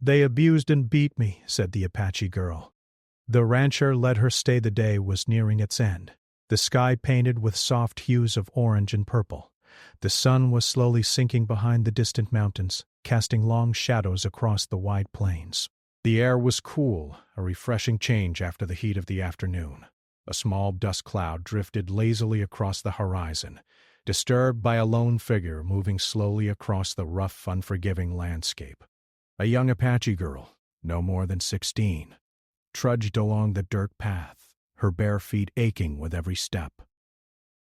"They abused and beat me," said the Apache girl. The rancher let her stay. The day was nearing its end, the sky painted with soft hues of orange and purple. The sun was slowly sinking behind the distant mountains, casting long shadows across the wide plains. The air was cool, a refreshing change after the heat of the afternoon. A small dust cloud drifted lazily across the horizon, disturbed by a lone figure moving slowly across the rough, unforgiving landscape. A young Apache girl, no more than 16, trudged along the dirt path, her bare feet aching with every step.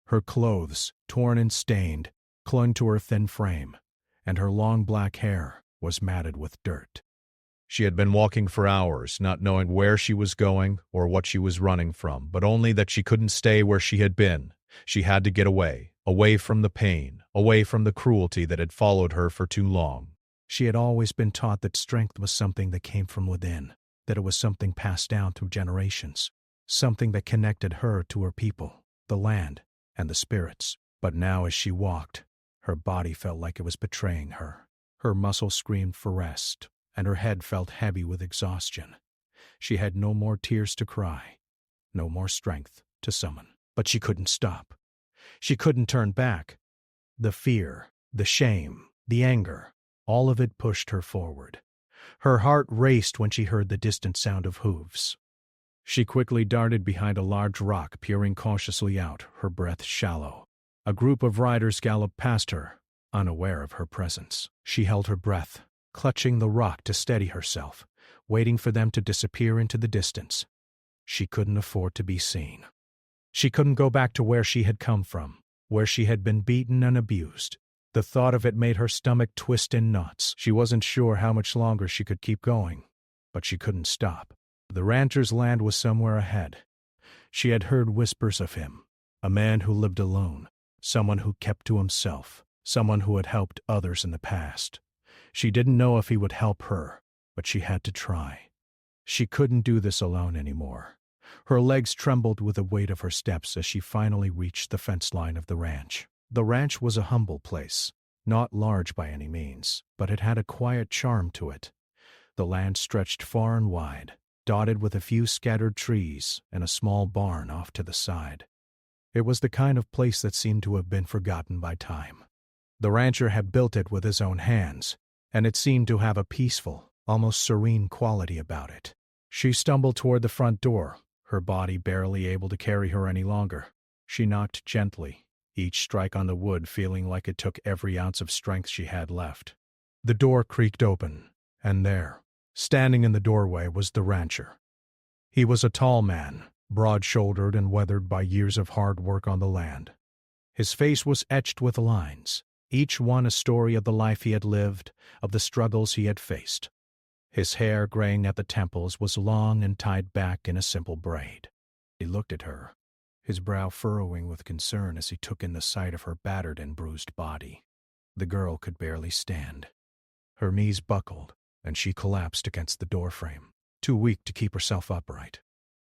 Her clothes, torn and stained, clung to her thin frame, and her long black hair was matted with dirt. She had been walking for hours, not knowing where she was going or what she was running from, but only that she couldn't stay where she had been. She had to get away, away from the pain, away from the cruelty that had followed her for too long. She had always been taught that strength was something that came from within, that it was something passed down through generations, something that connected her to her people, the land, and the spirits. But now as she walked, her body felt like it was betraying her. Her muscles screamed for rest, and her head felt heavy with exhaustion. She had no more tears to cry, no more strength to summon. But she couldn't stop. She couldn't turn back. The fear, the shame, the anger, all of it pushed her forward. Her heart raced when she heard the distant sound of hooves. She quickly darted behind a large rock, peering cautiously out, her breath shallow. A group of riders galloped past her, unaware of her presence. She held her breath, clutching the rock to steady herself, waiting for them to disappear into the distance. She couldn't afford to be seen. She couldn't go back to where she had come from, where she had been beaten and abused. The thought of it made her stomach twist in knots. She wasn't sure how much longer she could keep going, but she couldn't stop. The rancher's land was somewhere ahead. She had heard whispers of him, a man who lived alone, someone who kept to himself, someone who had helped others in the past. She didn't know if he would help her, but she had to try. She couldn't do this alone anymore. Her legs trembled with the weight of her steps as she finally reached the fence line of the ranch. The ranch was a humble place, not large by any means, but it had a quiet charm to it. The land stretched far and wide, dotted with a few scattered trees and a small barn off to the side. It was the kind of place that seemed to have been forgotten by time. The rancher had built it with his own hands, and it seemed to have a peaceful, almost serene quality about it. She stumbled toward the front door, her body barely able to carry her any longer. She knocked gently, each strike on the wood feeling like it took every ounce of strength she had left. The door creaked open, and there, standing in the doorway, was the rancher. He was a tall man, broad-shouldered and weathered by years of hard work on the land. His face was etched with lines, each one a story of the life he had lived, of the struggles he had faced. His hair, graying at the temples, was long and tied back in a simple braid. He looked at her, his brow furrowing with concern as he took in the sight of her battered and bruised body. The girl could barely stand. Her knees buckled, and she collapsed against the doorframe, too weak to keep herself upright.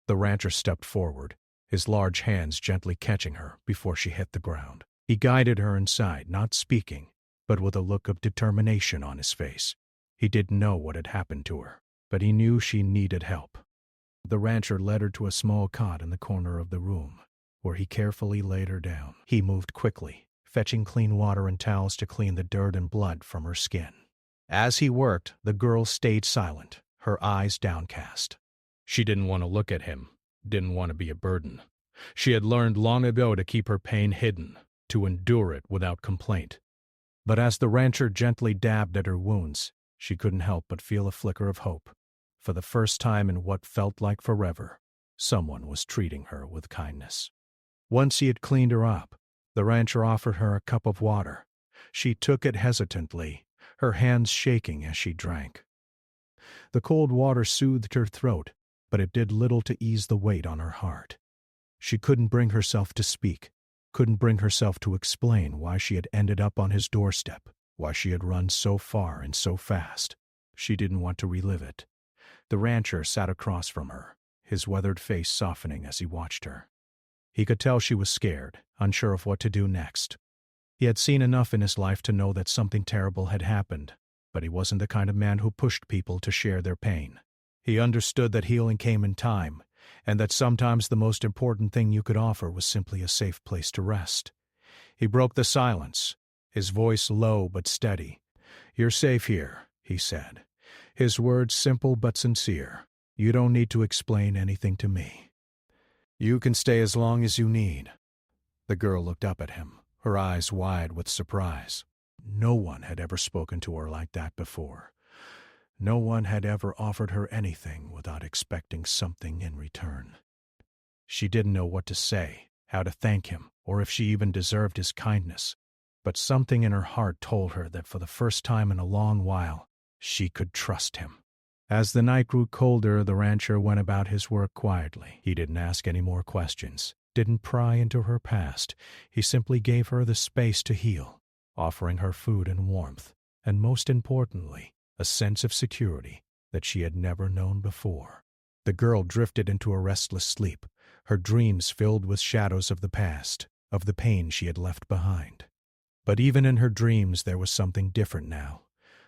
The rancher stepped forward, his large hands gently catching her before she hit the ground. He guided her inside, not speaking, but with a look of determination on his face. He didn't know what had happened to her, but he knew she needed help. The rancher led her to a small cot in the corner of the room, where he carefully laid her down. He moved quickly, fetching clean water and towels to clean the dirt and blood from her skin. As he worked, the girl stayed silent, her eyes downcast. She didn't want to look at him, didn't want to be a burden. She had learned long ago to keep her pain hidden, to endure it without complaint. But as the rancher gently dabbed at her wounds, she couldn't help but feel a flicker of hope. For the first time in what felt like forever, someone was treating her with kindness. Once he had cleaned her up, the rancher offered her a cup of water. She took it hesitantly, her hands shaking as she drank. The cold water soothed her throat, but it did little to ease the weight on her heart. She couldn't bring herself to speak, couldn't bring herself to explain why she had ended up on his doorstep, why she had run so far and so fast. She didn't want to relive it. The rancher sat across from her, his weathered face softening as he watched her. He could tell she was scared, unsure of what to do next. He had seen enough in his life to know that something terrible had happened, but he wasn't the kind of man who pushed people to share their pain. He understood that healing came in time, and that sometimes the most important thing you could offer was simply a safe place to rest. He broke the silence, his voice low but steady. "You're safe here," he said, his words simple but sincere. "You don't need to explain anything to me. You can stay as long as you need." The girl looked up at him, her eyes wide with surprise. No one had ever spoken to her like that before. No one had ever offered her anything without expecting something in return. She didn't know what to say, how to thank him, or if she even deserved his kindness. But something in her heart told her that for the first time in a long while, she could trust him. As the night grew colder, the rancher went about his work quietly. He didn't ask any more questions, didn't pry into her past. He simply gave her the space to heal, offering her food and warmth, and most importantly, a sense of security that she had never known before. The girl drifted into a restless sleep, her dreams filled with shadows of the past, of the pain she had left behind. But even in her dreams there was something different now,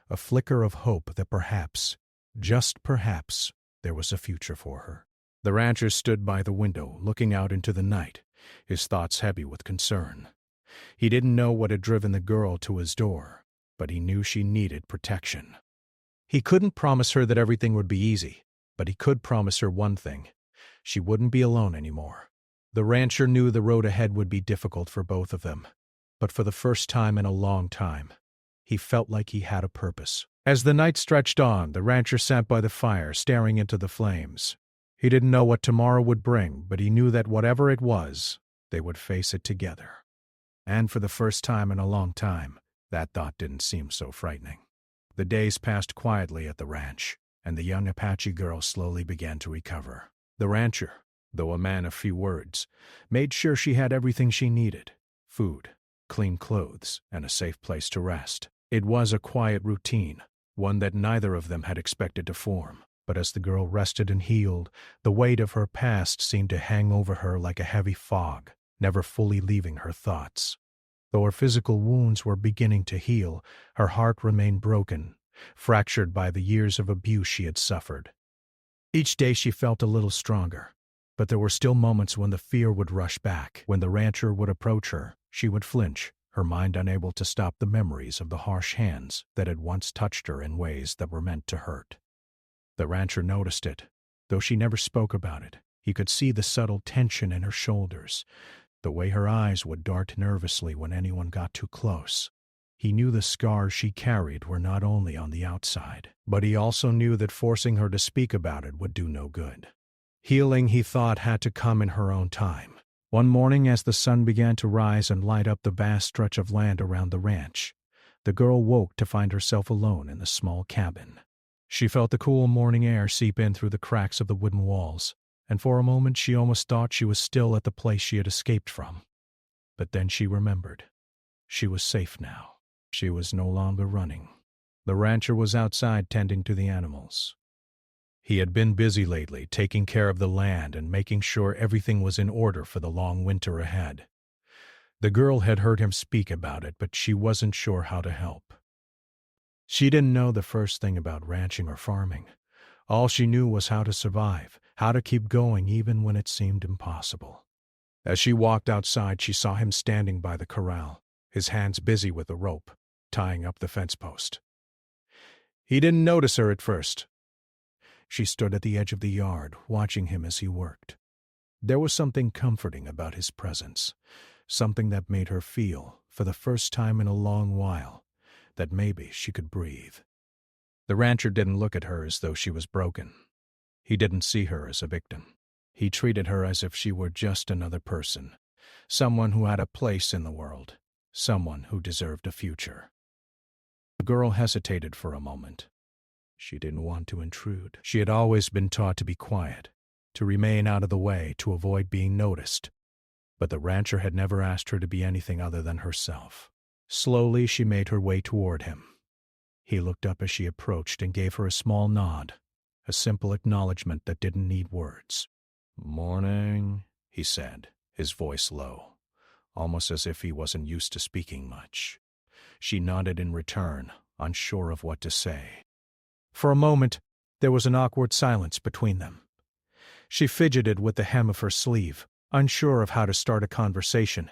a flicker of hope that perhaps, just perhaps, there was a future for her. The rancher stood by the window, looking out into the night, his thoughts heavy with concern. He didn't know what had driven the girl to his door, but he knew she needed protection. He couldn't promise her that everything would be easy, but he could promise her one thing: she wouldn't be alone anymore. The rancher knew the road ahead would be difficult for both of them, but for the first time in a long time, he felt like he had a purpose. As the night stretched on, the rancher sat by the fire, staring into the flames. He didn't know what tomorrow would bring, but he knew that whatever it was, they would face it together. And for the first time in a long time, that thought didn't seem so frightening. The days passed quietly at the ranch, and the young Apache girl slowly began to recover. The rancher, though a man of few words, made sure she had everything she needed: food, clean clothes, and a safe place to rest. It was a quiet routine, one that neither of them had expected to form. But as the girl rested and healed, the weight of her past seemed to hang over her like a heavy fog, never fully leaving her thoughts. Though her physical wounds were beginning to heal, her heart remained broken, fractured by the years of abuse she had suffered. Each day she felt a little stronger, but there were still moments when the fear would rush back. When the rancher would approach her, she would flinch, her mind unable to stop the memories of the harsh hands that had once touched her in ways that were meant to hurt. The rancher noticed it. Though she never spoke about it, he could see the subtle tension in her shoulders, the way her eyes would dart nervously when anyone got too close. He knew the scars she carried were not only on the outside, but he also knew that forcing her to speak about it would do no good. Healing, he thought, had to come in her own time. One morning, as the sun began to rise and light up the vast stretch of land around the ranch, the girl woke to find herself alone in the small cabin. She felt the cool morning air seep in through the cracks of the wooden walls, and for a moment she almost thought she was still at the place she had escaped from. But then she remembered. She was safe now. She was no longer running. The rancher was outside tending to the animals. He had been busy lately, taking care of the land and making sure everything was in order for the long winter ahead. The girl had heard him speak about it, but she wasn't sure how to help. She didn't know the first thing about ranching or farming. All she knew was how to survive, how to keep going even when it seemed impossible. As she walked outside, she saw him standing by the corral, his hands busy with the rope, tying up the fence post. He didn't notice her at first. She stood at the edge of the yard, watching him as he worked. There was something comforting about his presence, something that made her feel, for the first time in a long while, that maybe she could breathe. The rancher didn't look at her as though she was broken. He didn't see her as a victim. He treated her as if she were just another person, someone who had a place in the world, someone who deserved a future. The girl hesitated for a moment. She didn't want to intrude. She had always been taught to be quiet, to remain out of the way, to avoid being noticed. But the rancher had never asked her to be anything other than herself. Slowly she made her way toward him. He looked up as she approached and gave her a small nod, a simple acknowledgement that didn't need words. "Morning," he said, his voice low, almost as if he wasn't used to speaking much. She nodded in return, unsure of what to say. For a moment, there was an awkward silence between them. She fidgeted with the hem of her sleeve, unsure of how to start a conversation,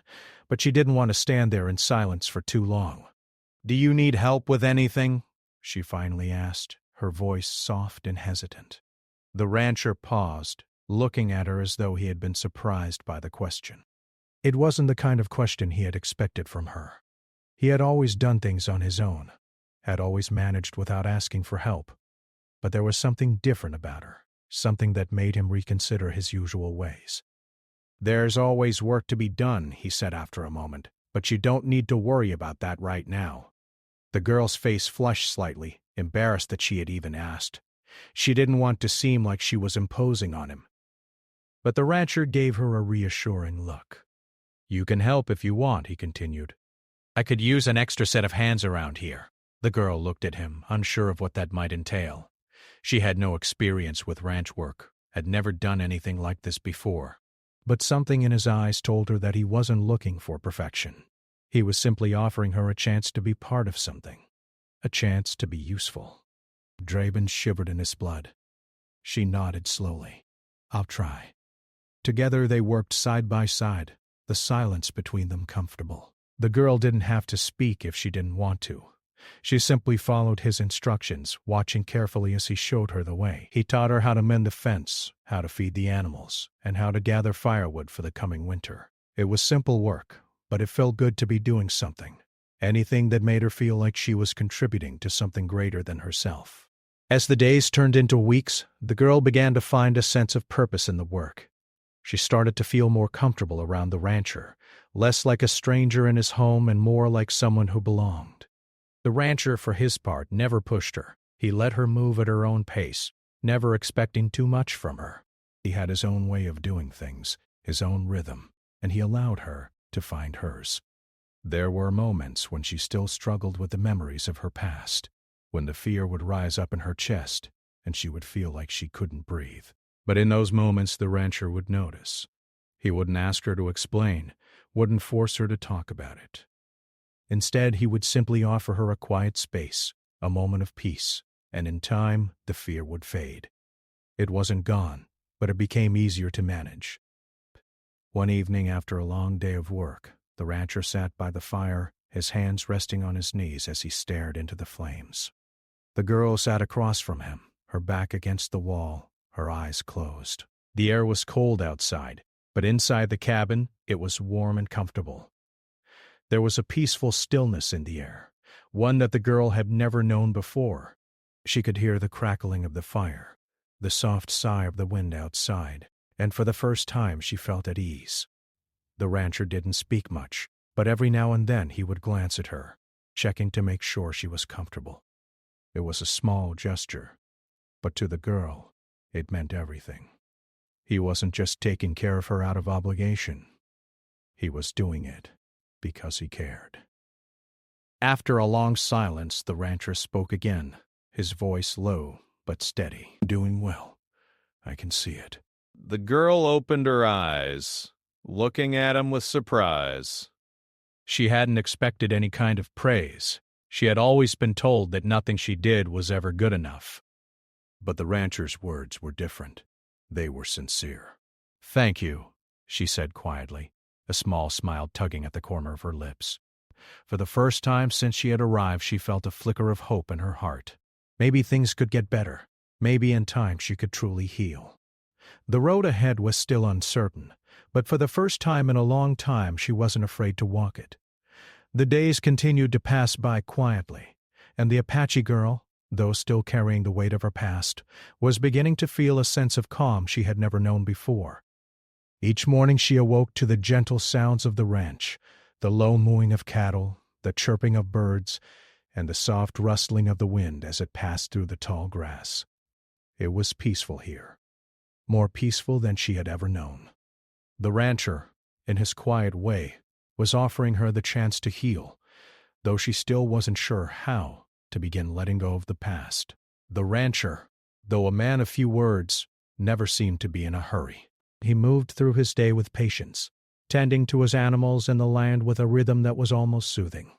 but she didn't want to stand there in silence for too long. "Do you need help with anything?" she finally asked, her voice soft and hesitant. The rancher paused, looking at her as though he had been surprised by the question. It wasn't the kind of question he had expected from her. He had always done things on his own, had always managed without asking for help. But there was something different about her, something that made him reconsider his usual ways. "There's always work to be done," he said after a moment, "but you don't need to worry about that right now." The girl's face flushed slightly, embarrassed that she had even asked. She didn't want to seem like she was imposing on him. But the rancher gave her a reassuring look. "You can help if you want," he continued. "I could use an extra set of hands around here." The girl looked at him, unsure of what that might entail. She had no experience with ranch work, had never done anything like this before. But something in his eyes told her that he wasn't looking for perfection. He was simply offering her a chance to be part of something, a chance to be useful. Draven shivered in his blood. She nodded slowly. "I'll try." Together they worked side by side, the silence between them comfortable. The girl didn't have to speak if she didn't want to. She simply followed his instructions, watching carefully as he showed her the way. He taught her how to mend the fence, how to feed the animals, and how to gather firewood for the coming winter. It was simple work, but it felt good to be doing something. Anything that made her feel like she was contributing to something greater than herself. As the days turned into weeks, the girl began to find a sense of purpose in the work. She started to feel more comfortable around the rancher, less like a stranger in his home and more like someone who belonged. The rancher, for his part, never pushed her. He let her move at her own pace, never expecting too much from her. He had his own way of doing things, his own rhythm, and he allowed her to find hers. There were moments when she still struggled with the memories of her past, when the fear would rise up in her chest and she would feel like she couldn't breathe. But in those moments the rancher would notice. He wouldn't ask her to explain, wouldn't force her to talk about it. Instead, he would simply offer her a quiet space, a moment of peace, and in time, the fear would fade. It wasn't gone, but it became easier to manage. One evening after a long day of work, the rancher sat by the fire, his hands resting on his knees as he stared into the flames. The girl sat across from him, her back against the wall, her eyes closed. The air was cold outside, but inside the cabin, it was warm and comfortable. There was a peaceful stillness in the air, one that the girl had never known before. She could hear the crackling of the fire, the soft sigh of the wind outside, and for the first time she felt at ease. The rancher didn't speak much, but every now and then he would glance at her, checking to make sure she was comfortable. It was a small gesture, but to the girl, it meant everything. He wasn't just taking care of her out of obligation. He was doing it because he cared. After a long silence, the rancher spoke again, his voice low but steady. "Doing well. I can see it." The girl opened her eyes, looking at him with surprise. She hadn't expected any kind of praise. She had always been told that nothing she did was ever good enough. But the rancher's words were different. They were sincere. "Thank you," she said quietly, a small smile tugging at the corner of her lips. For the first time since she had arrived, she felt a flicker of hope in her heart. Maybe things could get better. Maybe in time she could truly heal. The road ahead was still uncertain, but for the first time in a long time she wasn't afraid to walk it. The days continued to pass by quietly, and the Apache girl, though still carrying the weight of her past, was beginning to feel a sense of calm she had never known before. Each morning she awoke to the gentle sounds of the ranch, the low mooing of cattle, the chirping of birds, and the soft rustling of the wind as it passed through the tall grass. It was peaceful here, more peaceful than she had ever known. The rancher, in his quiet way, was offering her the chance to heal, though she still wasn't sure how to begin letting go of the past. The rancher, though a man of few words, never seemed to be in a hurry. He moved through his day with patience, tending to his animals and the land with a rhythm that was almost soothing.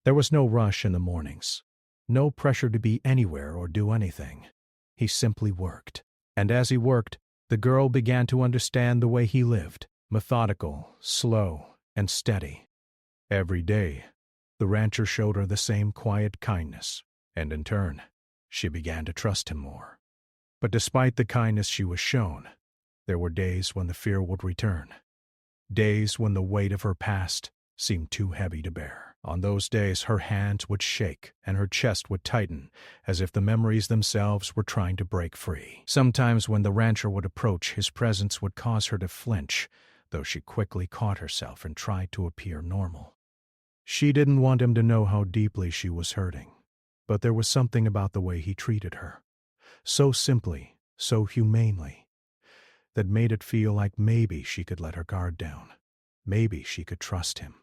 There was no rush in the mornings, no pressure to be anywhere or do anything. He simply worked. And as he worked, the girl began to understand the way he lived, methodical, slow, and steady. Every day, the rancher showed her the same quiet kindness, and in turn, she began to trust him more. But despite the kindness she was shown, there were days when the fear would return. Days when the weight of her past seemed too heavy to bear. On those days, her hands would shake and her chest would tighten, as if the memories themselves were trying to break free. Sometimes when the rancher would approach, his presence would cause her to flinch, though she quickly caught herself and tried to appear normal. She didn't want him to know how deeply she was hurting, but there was something about the way he treated her, so simply, so humanely, that made it feel like maybe she could let her guard down. Maybe she could trust him.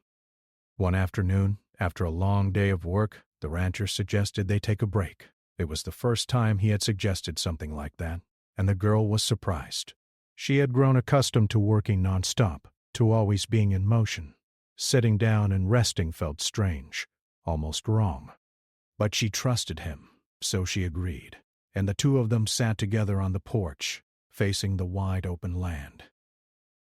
One afternoon, after a long day of work, the rancher suggested they take a break. It was the first time he had suggested something like that, and the girl was surprised. She had grown accustomed to working nonstop, to always being in motion. Sitting down and resting felt strange, almost wrong. But she trusted him, so she agreed, and the two of them sat together on the porch, facing the wide-open land.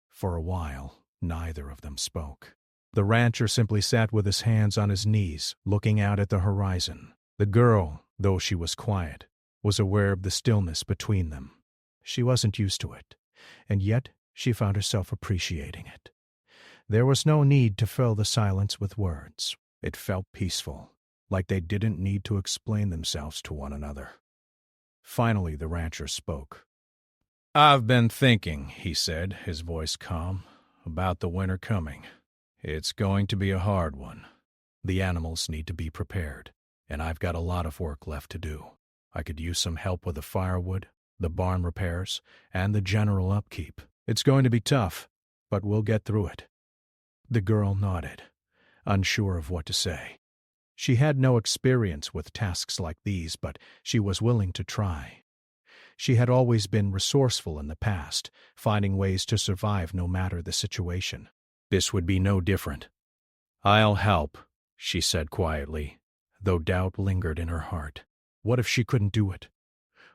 For a while, neither of them spoke. The rancher simply sat with his hands on his knees, looking out at the horizon. The girl, though she was quiet, was aware of the stillness between them. She wasn't used to it, and yet she found herself appreciating it. There was no need to fill the silence with words. It felt peaceful, like they didn't need to explain themselves to one another. Finally, the rancher spoke. "I've been thinking," he said, his voice calm, "about the winter coming. It's going to be a hard one. The animals need to be prepared, and I've got a lot of work left to do. I could use some help with the firewood, the barn repairs, and the general upkeep. It's going to be tough, but we'll get through it." The girl nodded, unsure of what to say. She had no experience with tasks like these, but she was willing to try. She had always been resourceful in the past, finding ways to survive no matter the situation. This would be no different. "I'll help," she said quietly, though doubt lingered in her heart. What if she couldn't do it?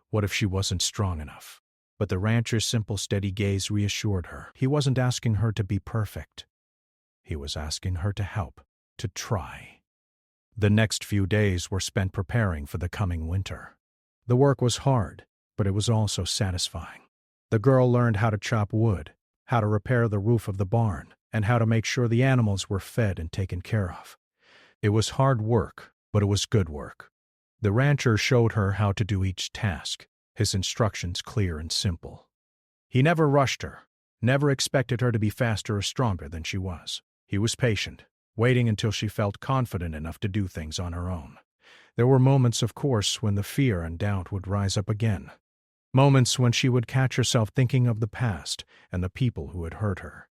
What if she wasn't strong enough? But the rancher's simple, steady gaze reassured her. He wasn't asking her to be perfect. He was asking her to help, to try. The next few days were spent preparing for the coming winter. The work was hard, but it was also satisfying. The girl learned how to chop wood, how to repair the roof of the barn, and how to make sure the animals were fed and taken care of. It was hard work, but it was good work. The rancher showed her how to do each task, his instructions clear and simple. He never rushed her, never expected her to be faster or stronger than she was. He was patient, waiting until she felt confident enough to do things on her own. There were moments, of course, when the fear and doubt would rise up again. Moments when she would catch herself thinking of the past and the people who had hurt her.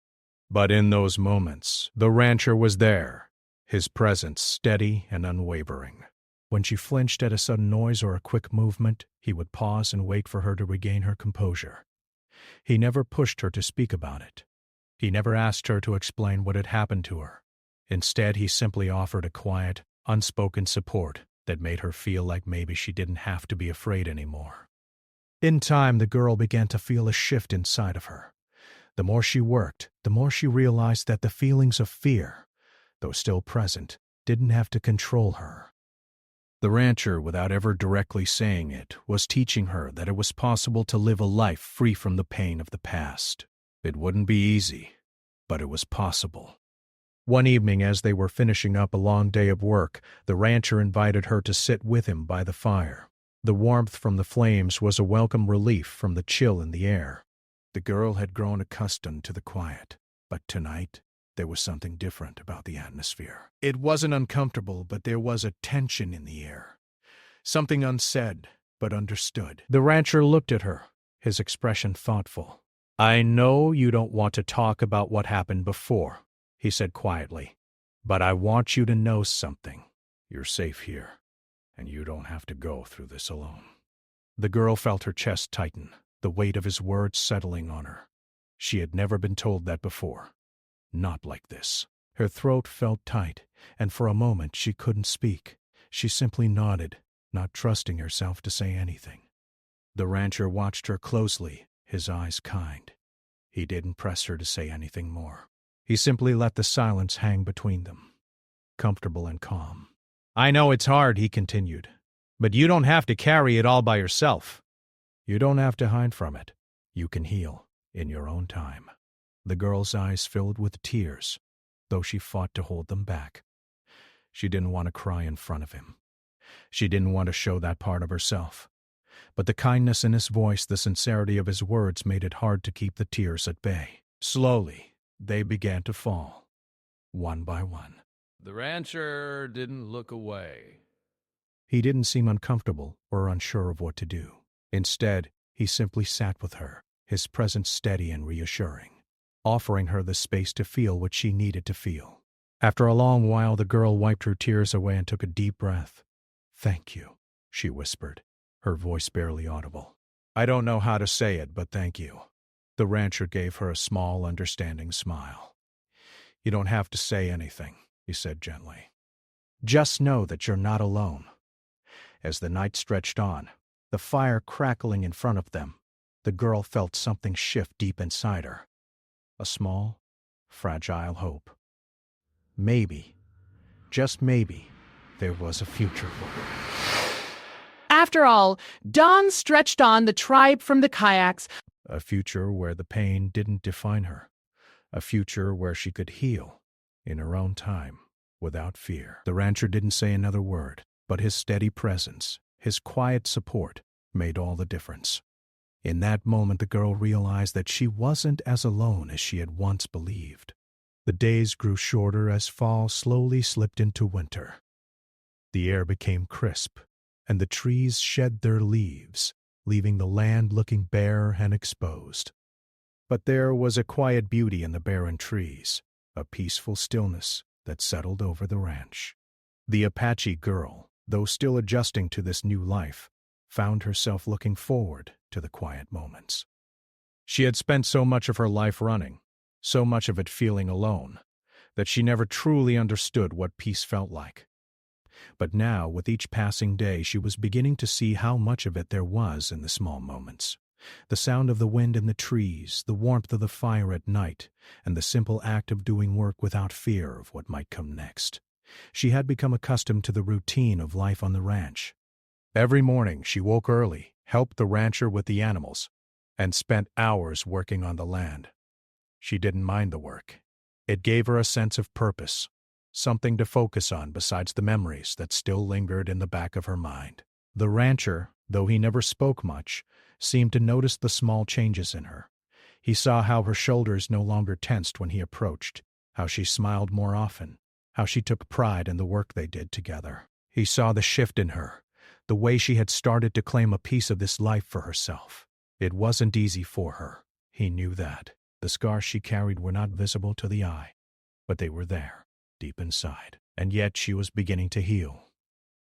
But in those moments, the rancher was there, his presence steady and unwavering. When she flinched at a sudden noise or a quick movement, he would pause and wait for her to regain her composure. He never pushed her to speak about it. He never asked her to explain what had happened to her. Instead, he simply offered a quiet, unspoken support that made her feel like maybe she didn't have to be afraid anymore. In time, the girl began to feel a shift inside of her. The more she worked, the more she realized that the feelings of fear, though still present, didn't have to control her. The rancher, without ever directly saying it, was teaching her that it was possible to live a life free from the pain of the past. It wouldn't be easy, but it was possible. One evening, as they were finishing up a long day of work, the rancher invited her to sit with him by the fire. The warmth from the flames was a welcome relief from the chill in the air. The girl had grown accustomed to the quiet, but tonight there was something different about the atmosphere. It wasn't uncomfortable, but there was a tension in the air. Something unsaid, but understood. The rancher looked at her, his expression thoughtful. "I know you don't want to talk about what happened before," he said quietly, "but I want you to know something. You're safe here, and you don't have to go through this alone." The girl felt her chest tighten, the weight of his words settling on her. She had never been told that before. Not like this. Her throat felt tight, and for a moment she couldn't speak. She simply nodded, not trusting herself to say anything. The rancher watched her closely, his eyes kind. He didn't press her to say anything more. He simply let the silence hang between them, comfortable and calm. "I know it's hard," he continued, "but you don't have to carry it all by yourself. You don't have to hide from it. You can heal in your own time." The girl's eyes filled with tears, though she fought to hold them back. She didn't want to cry in front of him. She didn't want to show that part of herself. But the kindness in his voice, the sincerity of his words made it hard to keep the tears at bay. Slowly, they began to fall, one by one. The rancher didn't look away. He didn't seem uncomfortable or unsure of what to do. Instead, he simply sat with her, his presence steady and reassuring, offering her the space to feel what she needed to feel. After a long while, the girl wiped her tears away and took a deep breath. "Thank you," she whispered, her voice barely audible. "I don't know how to say it, but thank you." The rancher gave her a small, understanding smile. "You don't have to say anything," he said gently. "Just know that you're not alone." As the night stretched on, the fire crackling in front of them, the girl felt something shift deep inside her. A small, fragile hope. Maybe, just maybe, there was a future for her. After all, dawn stretched on the tribe from the kayaks. A future where the pain didn't define her. A future where she could heal, in her own time, without fear. The rancher didn't say another word, but his steady presence, his quiet support, made all the difference. In that moment, the girl realized that she wasn't as alone as she had once believed. The days grew shorter as fall slowly slipped into winter. The air became crisp, and the trees shed their leaves, leaving the land looking bare and exposed. But there was a quiet beauty in the barren trees, a peaceful stillness that settled over the ranch. The Apache girl, though still adjusting to this new life, found herself looking forward to the quiet moments. She had spent so much of her life running, so much of it feeling alone, that she never truly understood what peace felt like. But now, with each passing day, she was beginning to see how much of it there was in the small moments. The sound of the wind in the trees, the warmth of the fire at night, and the simple act of doing work without fear of what might come next. She had become accustomed to the routine of life on the ranch. Every morning she woke early, helped the rancher with the animals, and spent hours working on the land. She didn't mind the work. It gave her a sense of purpose, something to focus on besides the memories that still lingered in the back of her mind. The rancher, though he never spoke much, seemed to notice the small changes in her. He saw how her shoulders no longer tensed when he approached, how she smiled more often, how she took pride in the work they did together. He saw the shift in her, the way she had started to claim a piece of this life for herself. It wasn't easy for her. He knew that. The scars she carried were not visible to the eye, but they were there, deep inside. And yet she was beginning to heal,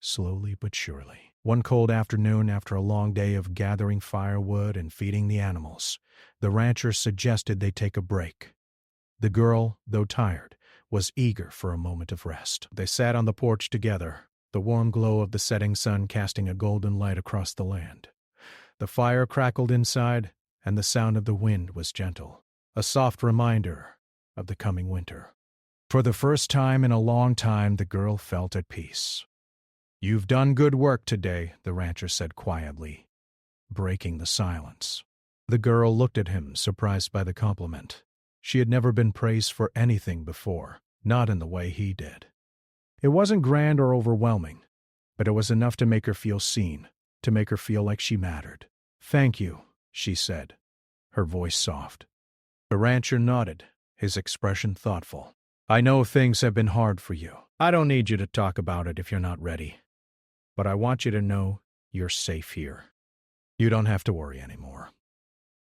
slowly but surely. One cold afternoon, after a long day of gathering firewood and feeding the animals, the rancher suggested they take a break. The girl, though tired, was eager for a moment of rest. They sat on the porch together, the warm glow of the setting sun casting a golden light across the land. The fire crackled inside, and the sound of the wind was gentle, a soft reminder of the coming winter. For the first time in a long time, the girl felt at peace. "You've done good work today," the rancher said quietly, breaking the silence. The girl looked at him, surprised by the compliment. She had never been praised for anything before, not in the way he did. It wasn't grand or overwhelming, but it was enough to make her feel seen, to make her feel like she mattered. "Thank you," she said, her voice soft. The rancher nodded, his expression thoughtful. "I know things have been hard for you. I don't need you to talk about it if you're not ready. But I want you to know you're safe here. You don't have to worry anymore."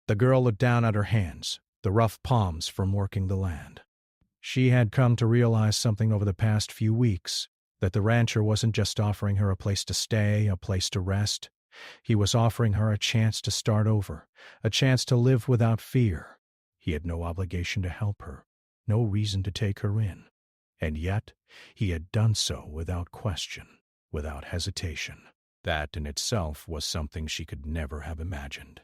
The girl looked down at her hands, the rough palms from working the land. She had come to realize something over the past few weeks, that the rancher wasn't just offering her a place to stay, a place to rest. He was offering her a chance to start over, a chance to live without fear. He had no obligation to help her, no reason to take her in. And yet, he had done so without question, without hesitation. That in itself was something she could never have imagined.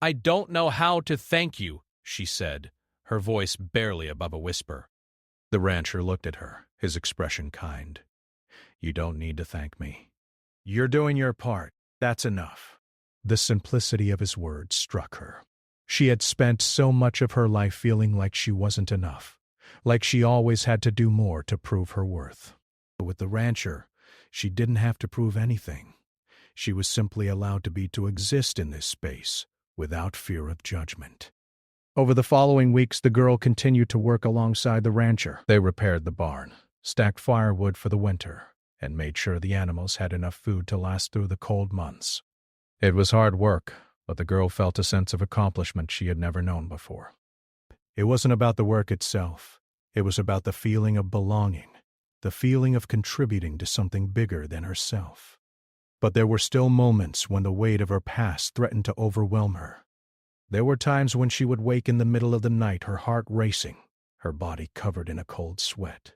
"I don't know how to thank you," she said, her voice barely above a whisper. The rancher looked at her, his expression kind. "You don't need to thank me. You're doing your part. That's enough." The simplicity of his words struck her. She had spent so much of her life feeling like she wasn't enough, like she always had to do more to prove her worth. But with the rancher, she didn't have to prove anything. She was simply allowed to exist in this space without fear of judgment. Over the following weeks, the girl continued to work alongside the rancher. They repaired the barn, stacked firewood for the winter, and made sure the animals had enough food to last through the cold months. It was hard work, but the girl felt a sense of accomplishment she had never known before. It wasn't about the work itself. It was about the feeling of belonging, the feeling of contributing to something bigger than herself. But there were still moments when the weight of her past threatened to overwhelm her. There were times when she would wake in the middle of the night, her heart racing, her body covered in a cold sweat.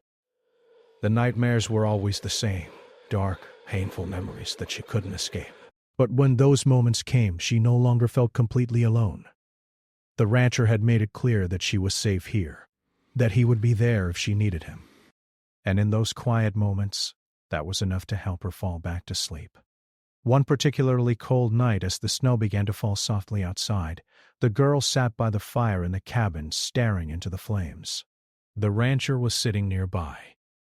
The nightmares were always the same, dark, painful memories that she couldn't escape. But when those moments came, she no longer felt completely alone. The rancher had made it clear that she was safe here, that he would be there if she needed him. And in those quiet moments, that was enough to help her fall back to sleep. One particularly cold night, as the snow began to fall softly outside, the girl sat by the fire in the cabin, staring into the flames. The rancher was sitting nearby,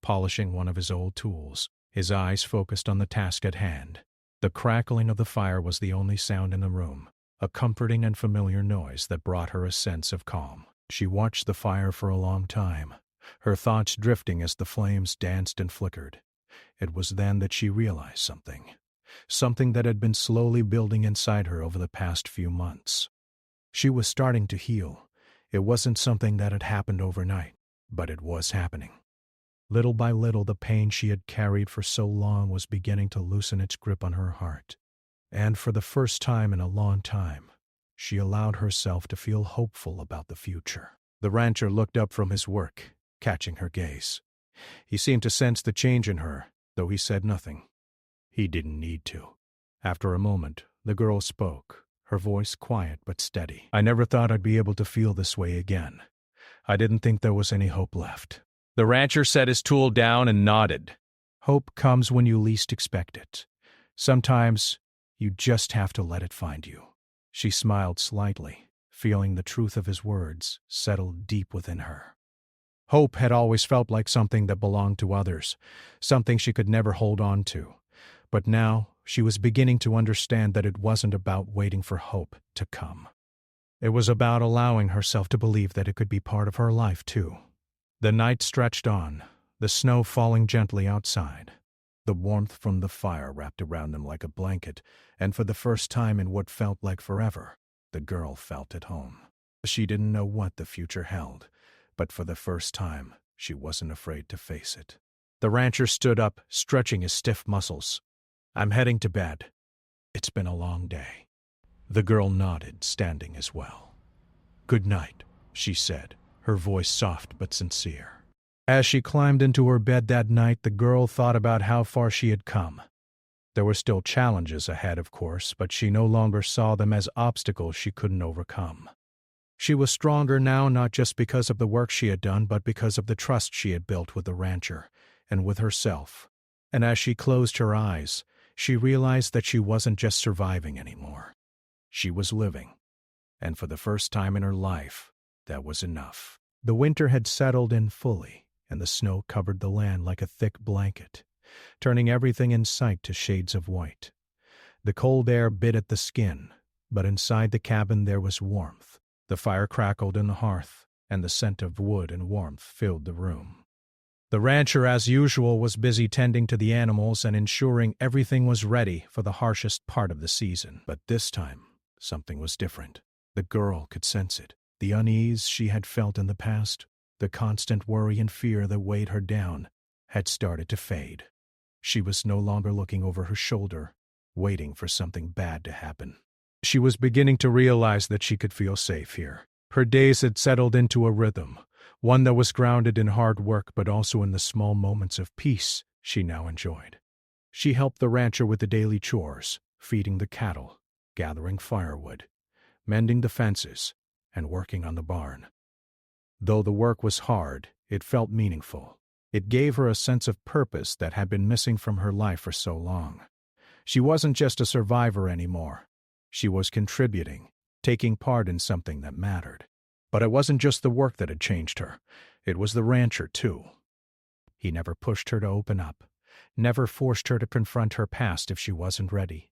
polishing one of his old tools, his eyes focused on the task at hand. The crackling of the fire was the only sound in the room, a comforting and familiar noise that brought her a sense of calm. She watched the fire for a long time, her thoughts drifting as the flames danced and flickered. It was then that she realized something that had been slowly building inside her over the past few months. She was starting to heal. It wasn't something that had happened overnight, but it was happening. Little by little, the pain she had carried for so long was beginning to loosen its grip on her heart. And for the first time in a long time, she allowed herself to feel hopeful about the future. The rancher looked up from his work, catching her gaze. He seemed to sense the change in her, though he said nothing. He didn't need to. After a moment, the girl spoke, her voice quiet but steady. "I never thought I'd be able to feel this way again. I didn't think there was any hope left." The rancher set his tool down and nodded. "Hope comes when you least expect it. Sometimes you just have to let it find you." She smiled slightly, feeling the truth of his words settle deep within her. Hope had always felt like something that belonged to others, something she could never hold on to. But now she was beginning to understand that it wasn't about waiting for hope to come. It was about allowing herself to believe that it could be part of her life, too. The night stretched on, the snow falling gently outside. The warmth from the fire wrapped around them like a blanket, and for the first time in what felt like forever, the girl felt at home. She didn't know what the future held, but for the first time, she wasn't afraid to face it. The rancher stood up, stretching his stiff muscles. "I'm heading to bed. It's been a long day." The girl nodded, standing as well. "Good night," she said, her voice soft but sincere. As she climbed into her bed that night, the girl thought about how far she had come. There were still challenges ahead, of course, but she no longer saw them as obstacles she couldn't overcome. She was stronger now, not just because of the work she had done, but because of the trust she had built with the rancher and with herself. And as she closed her eyes, she realized that she wasn't just surviving anymore. She was living. And for the first time in her life, that was enough. The winter had settled in fully, and the snow covered the land like a thick blanket, turning everything in sight to shades of white. The cold air bit at the skin, but inside the cabin there was warmth. The fire crackled in the hearth, and the scent of wood and warmth filled the room. The rancher, as usual, was busy tending to the animals and ensuring everything was ready for the harshest part of the season. But this time, something was different. The girl could sense it. The unease she had felt in the past, the constant worry and fear that weighed her down, had started to fade. She was no longer looking over her shoulder, waiting for something bad to happen. She was beginning to realize that she could feel safe here. Her days had settled into a rhythm, one that was grounded in hard work but also in the small moments of peace she now enjoyed. She helped the rancher with the daily chores, feeding the cattle, gathering firewood, mending the fences, and working on the barn. Though the work was hard, it felt meaningful. It gave her a sense of purpose that had been missing from her life for so long. She wasn't just a survivor anymore. She was contributing, taking part in something that mattered. But it wasn't just the work that had changed her. It was the rancher, too. He never pushed her to open up, never forced her to confront her past if she wasn't ready.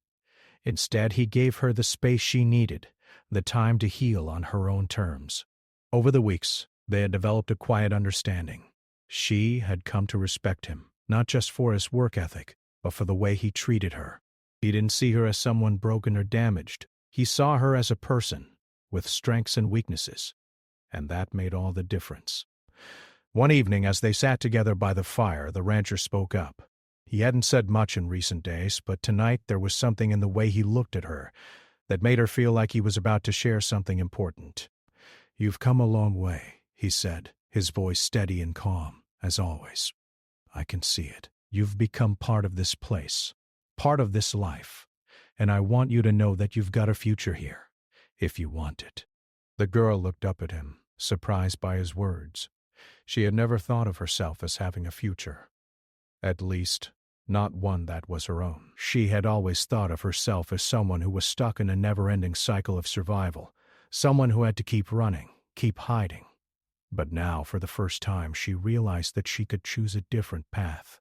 Instead, he gave her the space she needed, the time to heal on her own terms. Over the weeks, they had developed a quiet understanding. She had come to respect him, not just for his work ethic, but for the way he treated her. He didn't see her as someone broken or damaged. He saw her as a person, with strengths and weaknesses, and that made all the difference. One evening, as they sat together by the fire, the rancher spoke up. He hadn't said much in recent days, but tonight there was something in the way he looked at her that made her feel like he was about to share something important. "You've come a long way," he said, his voice steady and calm, as always. "I can see it. You've become part of this place, part of this life, and I want you to know that you've got a future here, if you want it." The girl looked up at him, surprised by his words. She had never thought of herself as having a future. At least, not one that was her own. She had always thought of herself as someone who was stuck in a never-ending cycle of survival, someone who had to keep running, keep hiding. But now, for the first time, she realized that she could choose a different path.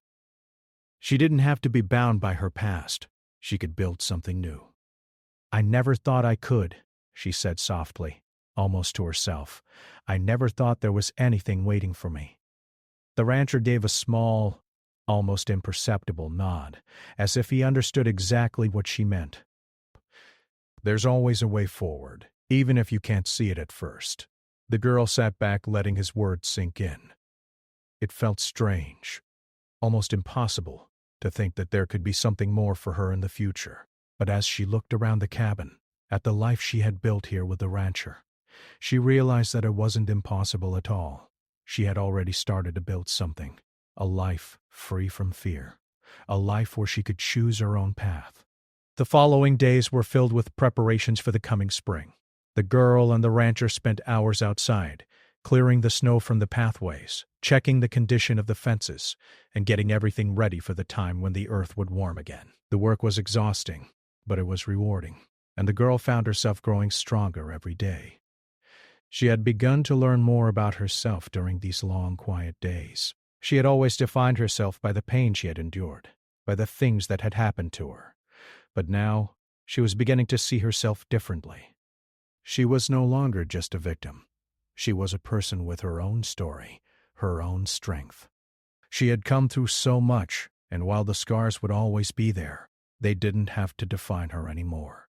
She didn't have to be bound by her past. She could build something new. "I never thought I could," she said softly, almost to herself. "I never thought there was anything waiting for me." The rancher gave a small, almost imperceptible nod, as if he understood exactly what she meant. "There's always a way forward, even if you can't see it at first." The girl sat back, letting his words sink in. It felt strange, almost impossible, to think that there could be something more for her in the future. But as she looked around the cabin, at the life she had built here with the rancher, she realized that it wasn't impossible at all. She had already started to build something, a life free from fear, a life where she could choose her own path. The following days were filled with preparations for the coming spring. The girl and the rancher spent hours outside, clearing the snow from the pathways, checking the condition of the fences, and getting everything ready for the time when the earth would warm again. The work was exhausting, but it was rewarding, and the girl found herself growing stronger every day. She had begun to learn more about herself during these long, quiet days. She had always defined herself by the pain she had endured, by the things that had happened to her. But now, she was beginning to see herself differently. She was no longer just a victim. She was a person with her own story, her own strength. She had come through so much, and while the scars would always be there, they didn't have to define her anymore.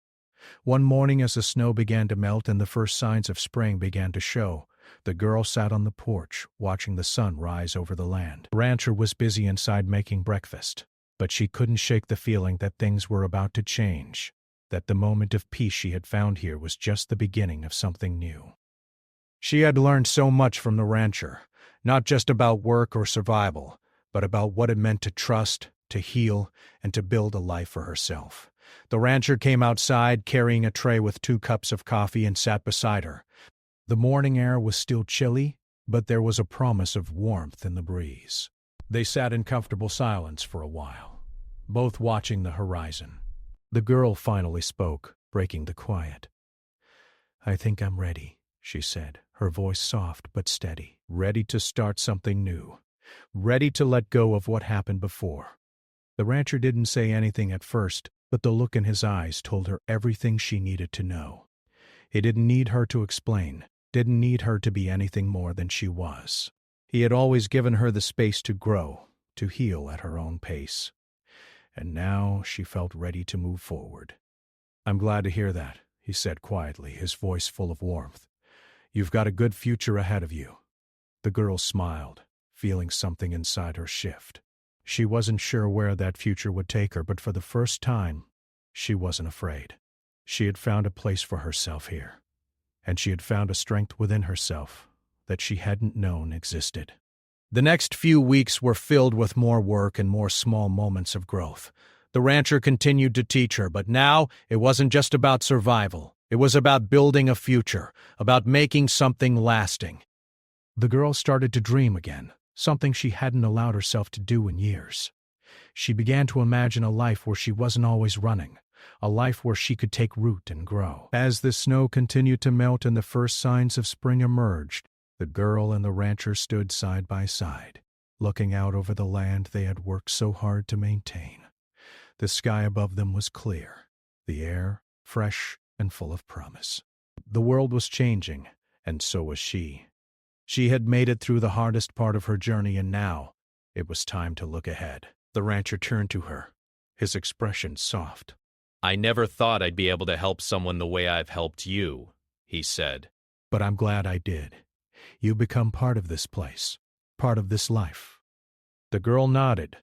One morning, as the snow began to melt and the first signs of spring began to show, the girl sat on the porch, watching the sun rise over the land. The rancher was busy inside making breakfast, but she couldn't shake the feeling that things were about to change, that the moment of peace she had found here was just the beginning of something new. She had learned so much from the rancher, not just about work or survival, but about what it meant to trust, to heal, and to build a life for herself. The rancher came outside, carrying a tray with 2 cups of coffee, and sat beside her. The morning air was still chilly, but there was a promise of warmth in the breeze. They sat in comfortable silence for a while, both watching the horizon. The girl finally spoke, breaking the quiet. "I think I'm ready," she said, her voice soft but steady. "Ready to start something new. Ready to let go of what happened before." The rancher didn't say anything at first, but the look in his eyes told her everything she needed to know. He didn't need her to explain, didn't need her to be anything more than she was. He had always given her the space to grow, to heal at her own pace. And now she felt ready to move forward. "I'm glad to hear that," he said quietly, his voice full of warmth. "You've got a good future ahead of you." The girl smiled, feeling something inside her shift. She wasn't sure where that future would take her, but for the first time, she wasn't afraid. She had found a place for herself here, and she had found a strength within herself that she hadn't known existed. The next few weeks were filled with more work and more small moments of growth. The rancher continued to teach her, but now it wasn't just about survival. It was about building a future, about making something lasting. The girl started to dream again, something she hadn't allowed herself to do in years. She began to imagine a life where she wasn't always running, a life where she could take root and grow. As the snow continued to melt and the first signs of spring emerged, the girl and the rancher stood side by side, looking out over the land they had worked so hard to maintain. The sky above them was clear, the air fresh and full of promise. The world was changing, and so was she. She had made it through the hardest part of her journey, and now it was time to look ahead. The rancher turned to her, his expression soft. "I never thought I'd be able to help someone the way I've helped you," he said. "But I'm glad I did. You become part of this place, part of this life." The girl nodded,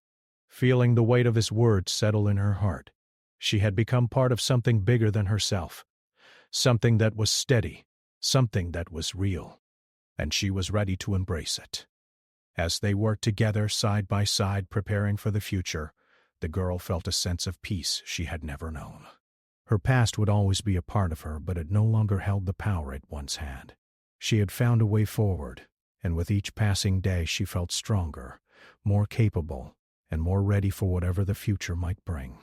feeling the weight of his words settle in her heart. She had become part of something bigger than herself, something that was steady, something that was real, and she was ready to embrace it. As they worked together side by side preparing for the future, the girl felt a sense of peace she had never known. Her past would always be a part of her, but it no longer held the power it once had. She had found a way forward, and with each passing day she felt stronger, more capable, and more ready for whatever the future might bring.